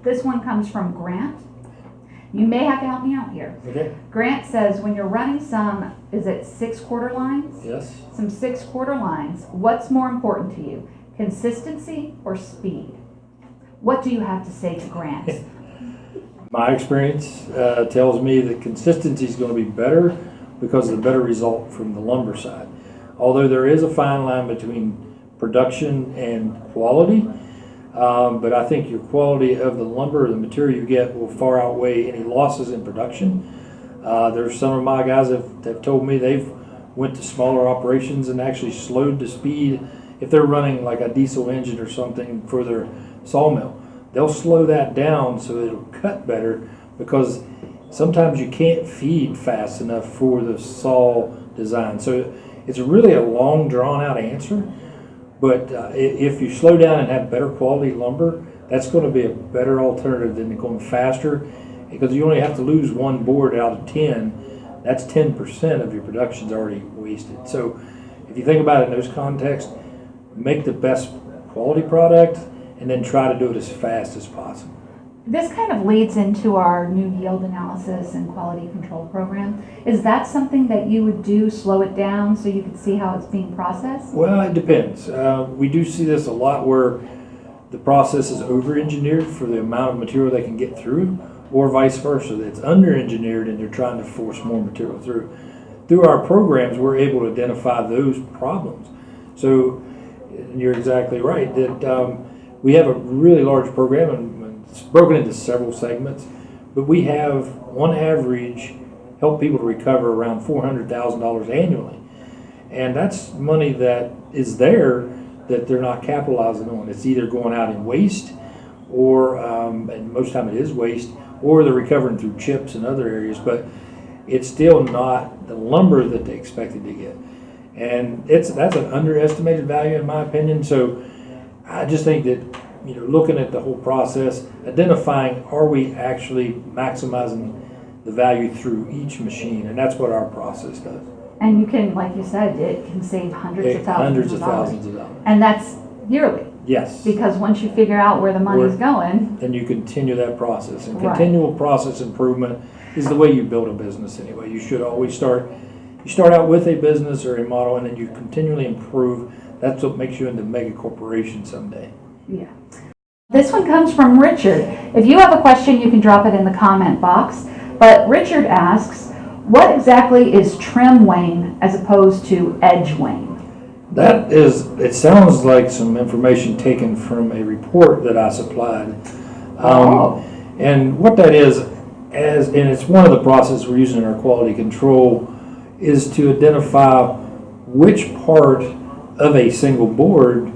This one comes from Grant. You may have to help me out here. Okay. Grant says when you're running some, is it 6/4 lines? Yes. Some 6/4 lines, what's more important to you, consistency or speed? What do you have to say to Grant? My experience tells me that consistency is going to be better because of the better result from the lumber side. Although there is a fine line between production and quality, but I think your quality of the lumber, the material you get, will far outweigh any losses in production. There's some of my guys that have told me they've went to smaller operations and actually slowed the speed. If they're running like a diesel engine or something for their sawmill, they'll slow that down so it'll cut better, because sometimes you can't feed fast enough for the saw design. So it's really a long, drawn-out answer. But if you slow down and have better quality lumber, that's going to be a better alternative than going faster, because you only have to lose one board out of 10. That's 10% of your production's already wasted. So if you think about it in those contexts, make the best quality product and then try to do it as fast as possible. This kind of leads into our new yield analysis and quality control program. Is that something that you would do, slow it down so you could see how it's being processed? Well, it depends. We do see this a lot where the process is over-engineered for the amount of material they can get through, or vice versa. It's under-engineered and they're trying to force more material through. Through our programs, we're able to identify those problems. So you're exactly right that we have a really large program, and it's broken into several segments, but we have, on average, help people to recover around $400,000 annually. And that's money that is there that they're not capitalizing on. It's either going out in waste, or, and most of the time it is waste, or they're recovering through chips and other areas, but it's still not the lumber that they expected to get. And that's an underestimated value in my opinion. So I just think that, looking at the whole process, identifying, are we actually maximizing the value through each machine? And that's what our process does. And you can, like you said, it can save hundreds of thousands of dollars. And that's yearly. Yes. Because once you figure out where the money's going, then you continue that process. And right. Continual process improvement is the way you build a business anyway. You should always start out with a business or a model, and then you continually improve. That's what makes you into a mega corporation someday. Yeah. This one comes from Richard. If you have a question, you can drop it in the comment box. But Richard asks, what exactly is trim wane as opposed to edge wane? It sounds like some information taken from a report that I supplied. And what that is, and it's one of the processes we're using in our quality control, is to identify which part of a single board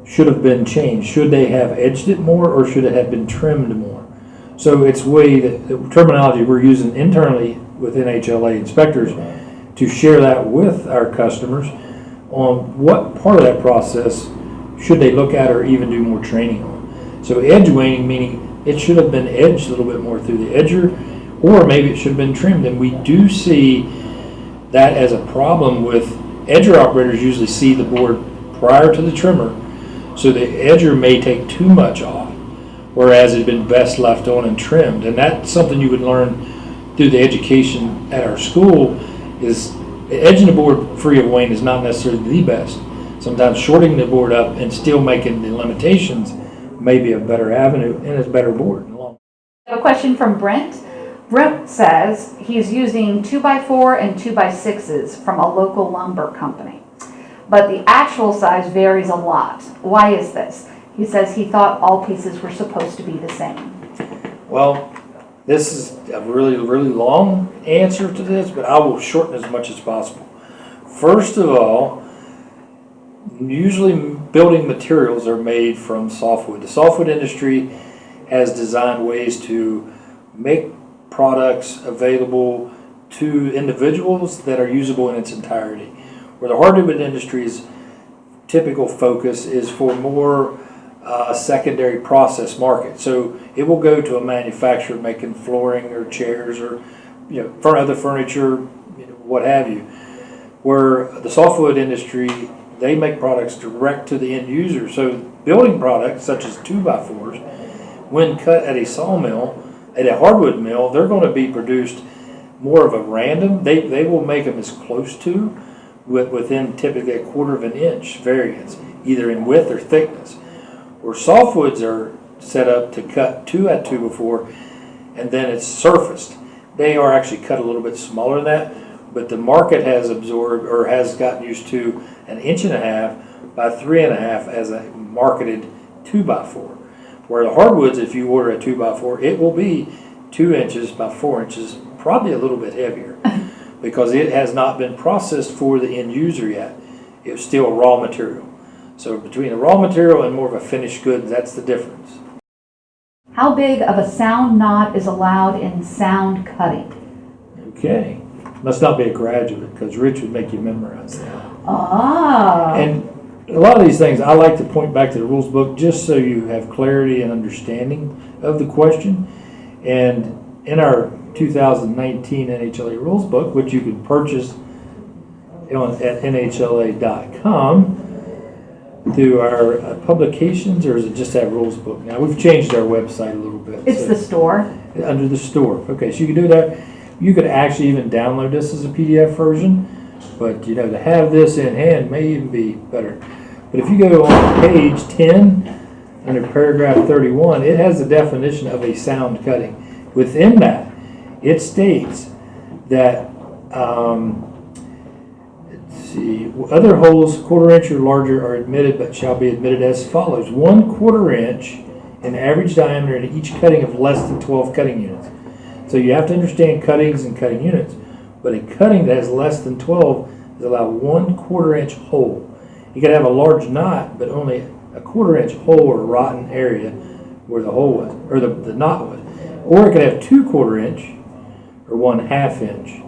should have been changed. Should they have edged it more, or should it have been trimmed more? So it's the terminology we're using internally with NHLA inspectors to share that with our customers on what part of that process should they look at or even do more training on. So edge waning, meaning it should have been edged a little bit more through the edger, or maybe it should have been trimmed. And we do see that as a problem with edger operators. Usually see the board prior to the trimmer, so the edger may take too much off, whereas it's been best left on and trimmed. And that's something you would learn through the education at our school, is edging the board free of wane is not necessarily the best. Sometimes shorting the board up and still making the limitations may be a better avenue, and it's a better board. A question from Brent. Brent says he's using 2x4 and 2x6s from a local lumber company, but the actual size varies a lot. Why is this? He says he thought all pieces were supposed to be the same. Well, this is a really, really long answer to this, but I will shorten as much as possible. First of all, usually building materials are made from softwood. The softwood industry has designed ways to make products available to individuals that are usable in its entirety. Where the hardwood industry's typical focus is for more secondary process market. So it will go to a manufacturer making flooring or chairs or for other furniture, what have you. Where the softwood industry, they make products direct to the end user. So building products such as 2x4s when cut at a sawmill, at a hardwood mill, they're going to be produced more of a random. They will make them as close to within typically a quarter of an inch variance, either in width or thickness. Where softwoods are set up to cut 2 at 2 before, and then it's surfaced. They are actually cut a little bit smaller than that, but the market has absorbed or has gotten used to an 1.5 inch by 3.5 as a marketed 2x4. Where the hardwoods, if you order a 2x4, it will be 2 inches by 4 inches, probably a little bit heavier, because it has not been processed for the end user yet. It's still raw material. So between the raw material and more of a finished good, that's the difference. How big of a sound knot is allowed in sound cutting? Okay. Must not be a graduate, because Rich would make you memorize that. Ah. And a lot of these things, I like to point back to the rules book just so you have clarity and understanding of the question. And in our 2019 NHLA rules book, which you can purchase at NHLA.com through our publications, or does it just have rules book? Now, we've changed our website a little bit. It's the store. Under the store. Okay, so you can do that. You could actually even download this as a PDF version, but you know, to have this in hand may even be better. But if you go on page 10, under paragraph 31, it has the definition of a sound cutting. Within that, it states that, let's see, other holes 1/4 inch or larger are admitted, but shall be admitted as follows. 1/4 inch in average diameter in each cutting of less than 12 cutting units. So you have to understand cuttings and cutting units. But a cutting that has less than 12 is allowed 1/4 inch hole. You could have a large knot, but only a 1/4 inch hole or rotten area where the hole was, or the knot was. Or it could have 2/4 inch or 1/2 inch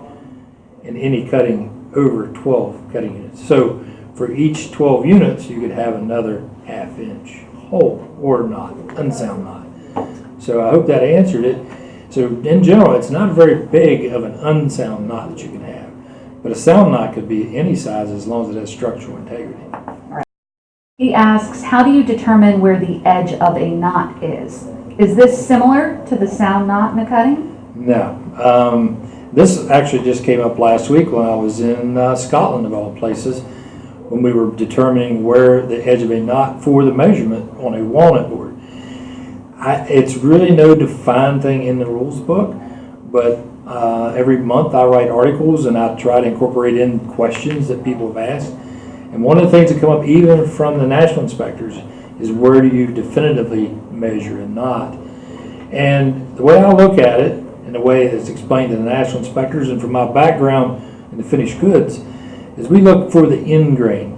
in any cutting over 12 cutting units. So for each 12 units, you could have another 1/2 inch hole or knot, unsound knot. So I hope that answered it. So in general, it's not very big of an unsound knot that you can have. But a sound knot could be any size as long as it has structural integrity. He asks, how do you determine where the edge of a knot is? Is this similar to the sound knot in a cutting? No. This actually just came up last week when I was in Scotland, of all places, when we were determining where the edge of a knot for the measurement on a walnut board. It's really no defined thing in the rules book, but every month I write articles and I try to incorporate in questions that people have asked. And one of the things that come up even from the national inspectors is where do you definitively measure a knot? And the way I look at it, and the way that's explained to the national inspectors and from my background in the finished goods, is we look for the end grain.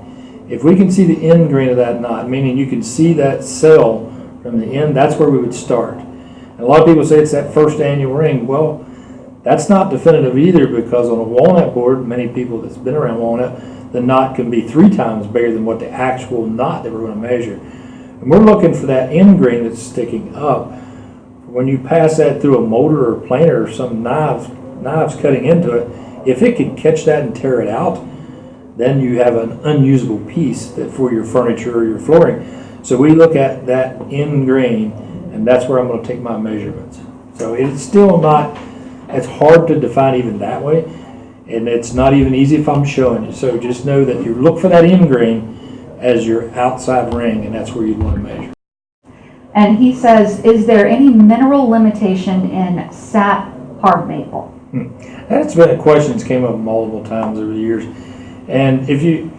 If we can see the end grain of that knot, meaning you can see that cell from the end, that's where we would start. And a lot of people say it's that first annual ring. Well, that's not definitive either, because on a walnut board, many people that's been around walnut, the knot can be 3 times bigger than what the actual knot that we're going to measure. And we're looking for that end grain that's sticking up. When you pass that through a molder or planer or some knives cutting into it, if it can catch that and tear it out, then you have an unusable piece that for your furniture or your flooring. So we look at that end grain, and that's where I'm going to take my measurements. So it's still not, it's hard to define even that way, and it's not even easy if I'm showing you. So just know that you look for that end grain as your outside ring, and that's where you'd want to measure. And he says, is there any mineral limitation in sap hard maple? That's been a question that's came up multiple times over the years. And if you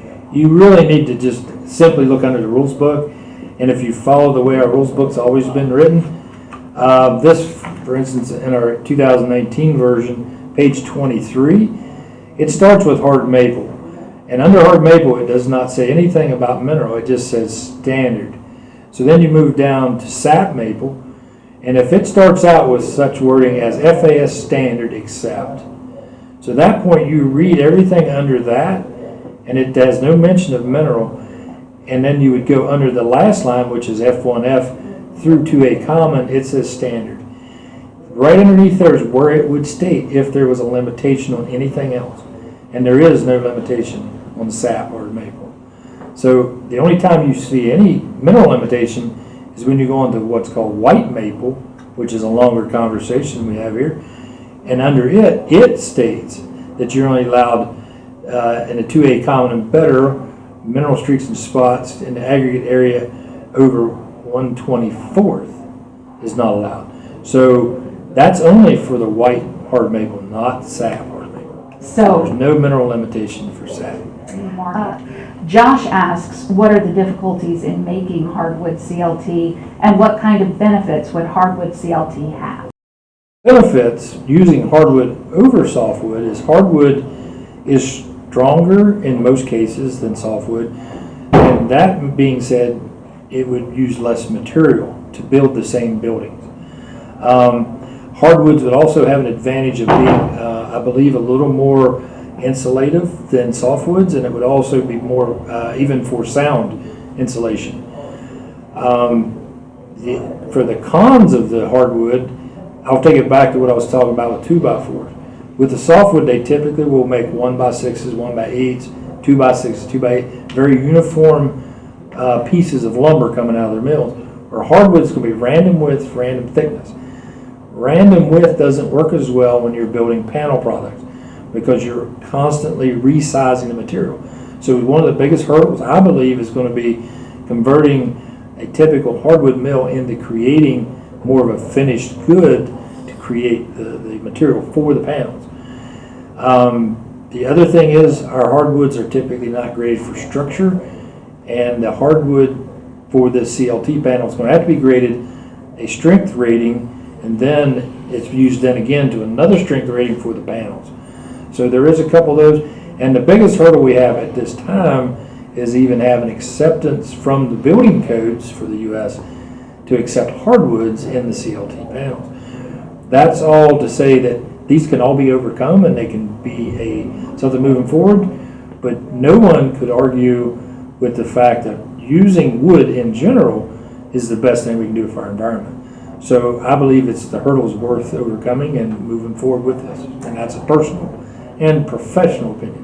really need to just simply look under the rules book, and if you follow the way our rules book's always been written, this, for instance, in our 2019 version, page 23, it starts with hard maple. And under hard maple, it does not say anything about mineral, it just says standard. So then you move down to sap maple, and if it starts out with such wording as FAS standard accept, so at that point you read everything under that, and it has no mention of mineral, and then you would go under the last line, which is F1F through to a common, it says standard. Right underneath there is where it would state if there was a limitation on anything else, and there is no limitation on sap or maple. So the only time you see any mineral limitation is when you go into what's called white maple, which is a longer conversation we have here, and under it states that you're only allowed in a 2A common and better mineral streaks and spots in the aggregate area over 1/24 is not allowed. So that's only for the white hard maple, not sap hard maple. So, There's no mineral limitation for sap. Josh asks, what are the difficulties in making hardwood CLT, and what kind of benefits would hardwood CLT have? Benefits using hardwood over softwood is hardwood is stronger in most cases than softwood, and that being said, it would use less material to build the same buildings. Hardwoods would also have an advantage of being, I believe, a little more insulative than softwoods, and it would also be more even for sound insulation. For the cons of the hardwood, I'll take it back to what I was talking about with 2x4s. With the softwood, they typically will make 1x6s, 1x8s, 2x6s, 2x8, very uniform pieces of lumber coming out of their mills. Or hardwood's going to be random width, random thickness. Random width doesn't work as well when you're building panel products because you're constantly resizing the material. So one of the biggest hurdles, I believe, is going to be converting a typical hardwood mill into creating more of a finished good to create the material for the panels. The other thing is our hardwoods are typically not graded for structure, and the hardwood for the CLT panel is going to have to be graded a strength rating, and then it's used then again to another strength rating for the panels. So there is a couple of those, and the biggest hurdle we have at this time is even having acceptance from the building codes for the U.S. to accept hardwoods in the CLT panels. That's all to say that these can all be overcome and they can be something moving forward, but no one could argue with the fact that using wood in general is the best thing we can do for our environment. So I believe it's the hurdles worth overcoming and moving forward with this, and that's a personal and professional opinion.